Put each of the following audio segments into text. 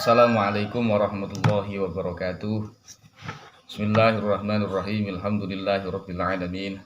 Assalamualaikum warahmatullahi wabarakatuh. Bismillahirrahmanirrahim. Alhamdulillahirabbil alamin.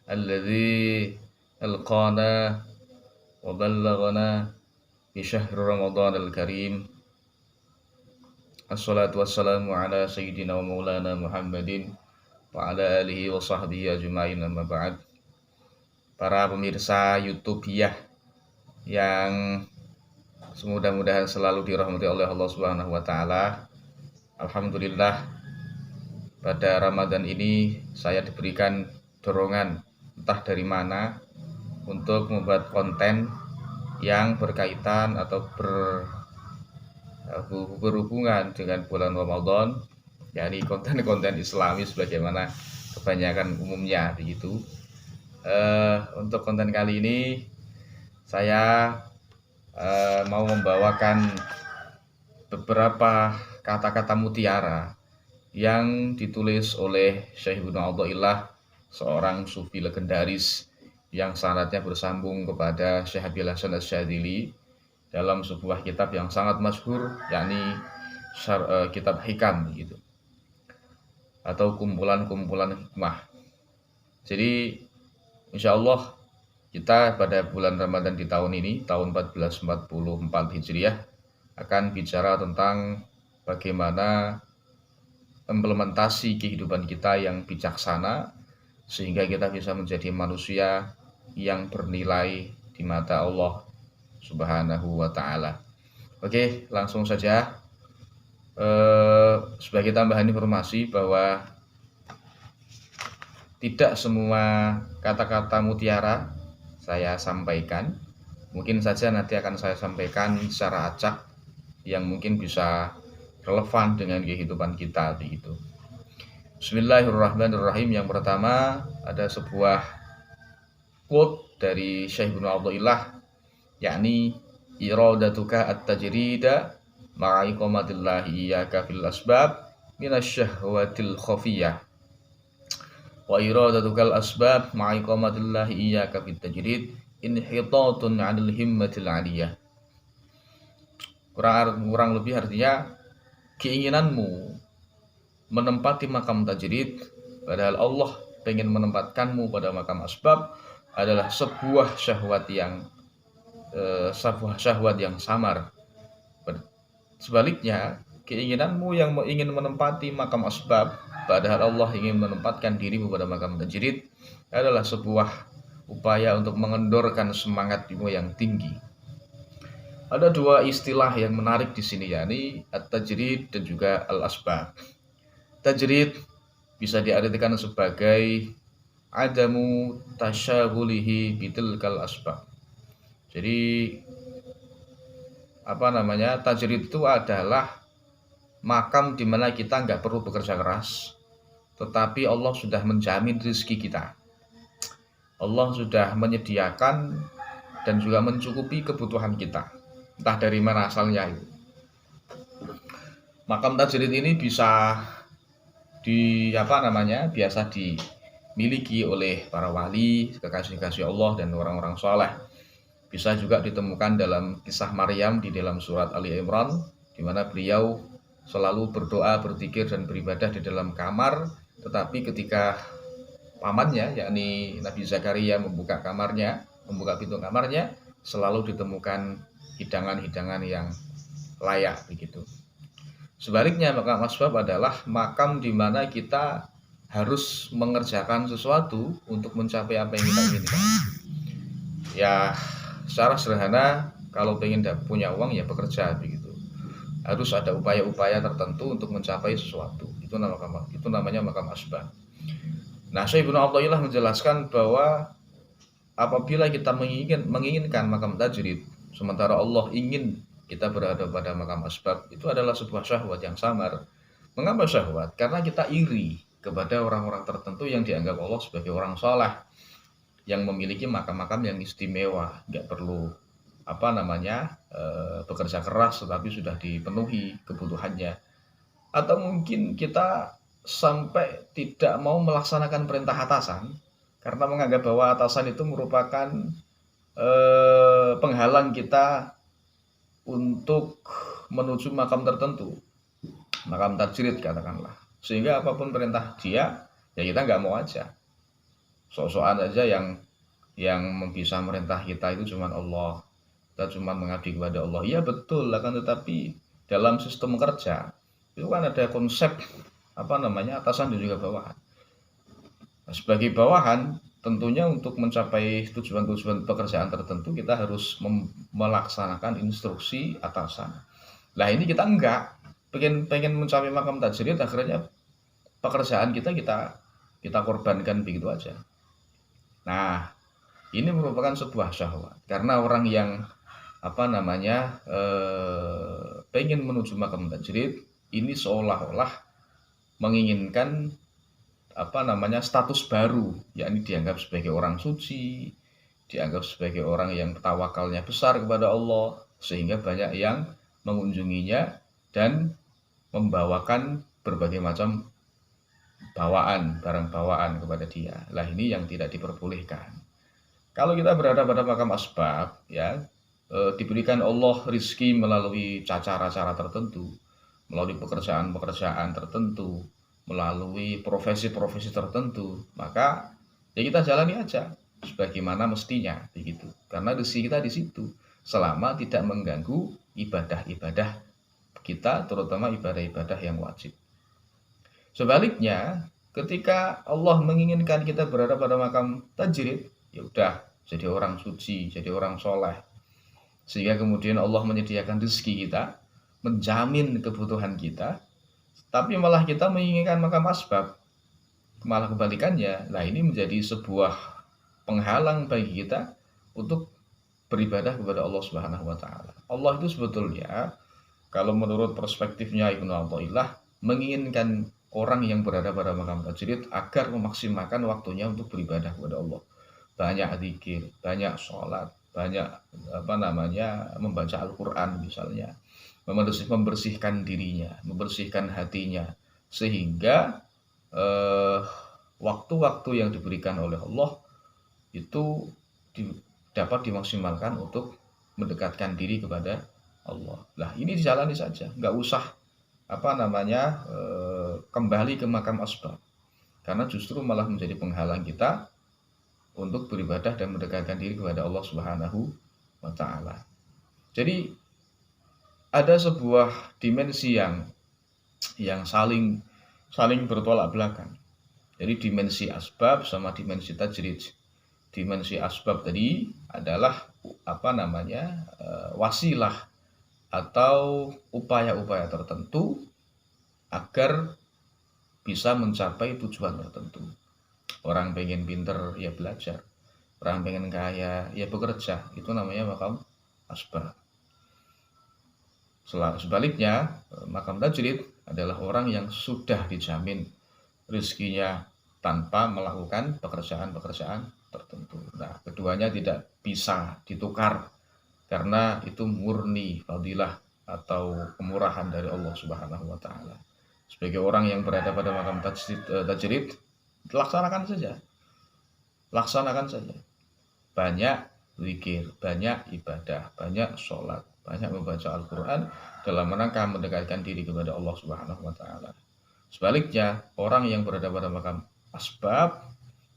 Alladzi alqana wa ballaghana bi syahri ramadhanil karim. Assalatu wassalamu ala sayyidina wa maulana Muhammadin wa ala alihi wa sahbihi ajma'in, amma ba'd. Para pemirsa YouTube yang semudah-mudahan selalu dirahmati oleh Allah Subhanahu wa taala. Alhamdulillah, pada Ramadan ini saya diberikan dorongan entah dari mana untuk membuat konten yang berkaitan atau berhubungan dengan bulan Ramadan, yakni konten-konten Islami sebagaimana kebanyakan umumnya begitu. Untuk konten kali ini saya mau membawakan beberapa kata-kata mutiara yang ditulis oleh Syekh Ibnu Athaillah, seorang sufi legendaris yang sanadnya bersambung kepada Syekh Abil Hasan Asy-Syadzili dalam sebuah kitab yang sangat masyhur, yakni kitab Hikam gitu, atau kumpulan-kumpulan hikmah. Jadi insyaallah kita pada bulan Ramadan di tahun ini, tahun 1444 Hijriah, akan bicara tentang bagaimana implementasi kehidupan kita yang bijaksana sehingga kita bisa menjadi manusia yang bernilai di mata Allah Subhanahu wa taala. Oke, langsung saja. Sebagai tambahan informasi bahwa tidak semua kata-kata mutiara saya sampaikan, mungkin saja nanti akan saya sampaikan secara acak yang mungkin bisa relevan dengan kehidupan kita begitu. Bismillahirrahmanirrahim. Yang pertama ada sebuah quote dari Syekh Ibnu Athaillah, yakni iradatuka at-tajrida ma'a iqamatillahi iyyaka fil asbab minasyahwatil khafiyah wa iradatukal asbab ma'a iqamatillahi iyyaka fit tajrid inhitatun 'anil himmatil 'aliyah. Kurang lebih artinya, keinginanmu menempati makam tajrid padahal Allah ingin menempatkanmu pada makam asbab adalah sebuah syahwat yang samar. Sebaliknya, keinginanmu yang ingin menempati makam asbab padahal Allah ingin menempatkan dirimu pada makam tajrid adalah sebuah upaya untuk mengendorkan semangatmu yang tinggi. Ada dua istilah yang menarik di sini, yakni at-tajrid dan juga al-asbab. Tajrid bisa diartikan sebagai adamu tasyaghulihi bitilkal asbab. Jadi tajrid itu adalah makam di mana kita nggak perlu bekerja keras, tetapi Allah sudah menjamin rezeki kita. Allah sudah menyediakan dan juga mencukupi kebutuhan kita, entah dari mana asalnya itu. Makam tajrid ini bisa biasa dimiliki oleh para wali, kekasih-kekasih Allah dan orang-orang saleh. Bisa juga ditemukan dalam kisah Maryam di dalam surat Ali Imran, di mana beliau selalu berdoa, berzikir dan beribadah di dalam kamar, tetapi ketika pamannya, yakni Nabi Zakaria membuka pintu kamarnya, selalu ditemukan hidangan-hidangan yang layak begitu. Sebaliknya, makam asbab adalah makam di mana kita harus mengerjakan sesuatu untuk mencapai apa yang kita inginkan. Ya, secara sederhana, kalau pengen punya uang ya bekerja begitu. Harus ada upaya-upaya tertentu untuk mencapai sesuatu. Itu namanya makam asbab. Nah, Syekh Ibnu Athaillah menjelaskan bahwa apabila kita menginginkan makam tajrid, sementara Allah ingin kita berada pada makam asbab, itu adalah sebuah syahwat yang samar. Mengapa syahwat? Karena kita iri kepada orang-orang tertentu yang dianggap Allah sebagai orang saleh, yang memiliki makam-makam yang istimewa, nggak perlu bekerja keras, tetapi sudah dipenuhi kebutuhannya. Atau mungkin kita sampai tidak mau melaksanakan perintah atasan karena menganggap bahwa atasan itu merupakan penghalang kita untuk menuju makam tertentu, makam tajrid katakanlah, sehingga apapun perintah dia ya kita nggak mau aja, sok-sokan aja yang bisa merintah kita itu cuma Allah, kita cuma mengabdi kepada Allah. Iya betul, akan tetapi dalam sistem kerja itu kan ada konsep atasan dan juga bawahan. Nah, sebagai bawahan tentunya untuk mencapai tujuan-tujuan pekerjaan tertentu kita harus melaksanakan instruksi atasan. Nah ini kita enggak, pengen mencapai makam tajrid, akhirnya pekerjaan kita korbankan begitu aja. Nah ini merupakan sebuah syahwat, karena orang yang pengen menuju makam tajrid ini seolah-olah menginginkan status baru, yakni dianggap sebagai orang suci, dianggap sebagai orang yang tawakalnya besar kepada Allah, sehingga banyak yang mengunjunginya dan membawakan berbagai macam barang bawaan kepada dia. Lah ini yang tidak diperbolehkan. Kalau kita berada pada makam asbab, ya diberikan Allah rizki melalui cara-cara tertentu, melalui pekerjaan-pekerjaan tertentu, melalui profesi-profesi tertentu, maka ya kita jalani aja sebagaimana mestinya begitu. Karena rezeki kita di situ, selama tidak mengganggu ibadah-ibadah kita, terutama ibadah-ibadah yang wajib. Sebaliknya, ketika Allah menginginkan kita berada pada makam tajrid, ya udah jadi orang suci, jadi orang soleh, sehingga kemudian Allah menyediakan rezeki kita, menjamin kebutuhan kita, tapi malah kita menginginkan makam asbab, malah kebalikannya. Nah ini menjadi sebuah penghalang bagi kita untuk beribadah kepada Allah Subhanahu wa Ta'ala. Allah itu sebetulnya, kalau menurut perspektifnya Ibnu Athaillah, menginginkan orang yang berada pada makam tajrid agar memaksimalkan waktunya untuk beribadah kepada Allah. Banyak zikir, banyak sholat, banyak membaca Al-Quran misalnya, membersihkan dirinya, membersihkan hatinya, sehingga waktu-waktu yang diberikan oleh Allah itu dapat dimaksimalkan untuk mendekatkan diri kepada Allah. Nah ini dijalani saja, nggak usah kembali ke makam asbab, karena justru malah menjadi penghalang kita untuk beribadah dan mendekatkan diri kepada Allah Subhanahu wa Ta'ala. Jadi ada sebuah dimensi yang saling bertolak belakang. Jadi dimensi asbab sama dimensi tajrid. Dimensi asbab tadi adalah wasilah atau upaya-upaya tertentu agar bisa mencapai tujuan tertentu. Orang pengen pinter ya belajar, orang pengen kaya ya bekerja, itu namanya makam asbab. Sebaliknya, makam tajrid adalah orang yang sudah dijamin rezekinya tanpa melakukan pekerjaan-pekerjaan tertentu. Nah, keduanya tidak bisa ditukar karena itu murni fadilah atau kemurahan dari Allah Subhanahu wa Ta'ala. Sebagai orang yang berada pada makam tajrid, laksanakan saja. Banyak zikir, banyak ibadah, banyak sholat, banyak membaca Al-Quran dalam rangka mendekatkan diri kepada Allah Subhanahu wa Ta'ala. Sebaliknya, orang yang berada pada makam asbab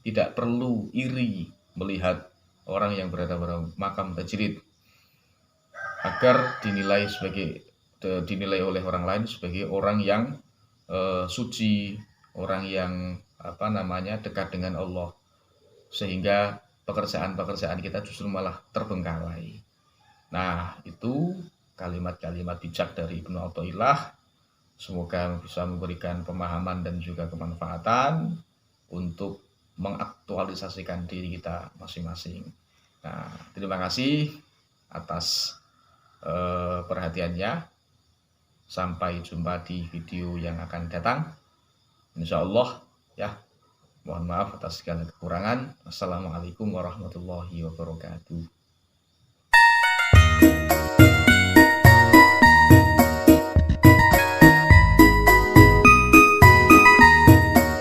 tidak perlu iri melihat orang yang berada pada makam tajrid agar dinilai oleh orang lain sebagai orang yang suci, orang yang dekat dengan Allah, sehingga pekerjaan-pekerjaan kita justru malah terbengkalai. Nah, itu kalimat-kalimat bijak dari Ibnu Athaillah. Semoga bisa memberikan pemahaman dan juga kemanfaatan untuk mengaktualisasikan diri kita masing-masing. Nah, terima kasih atas perhatiannya. Sampai jumpa di video yang akan datang. Insya Allah ya. Mohon maaf atas segala kekurangan. Assalamualaikum warahmatullahi wabarakatuh.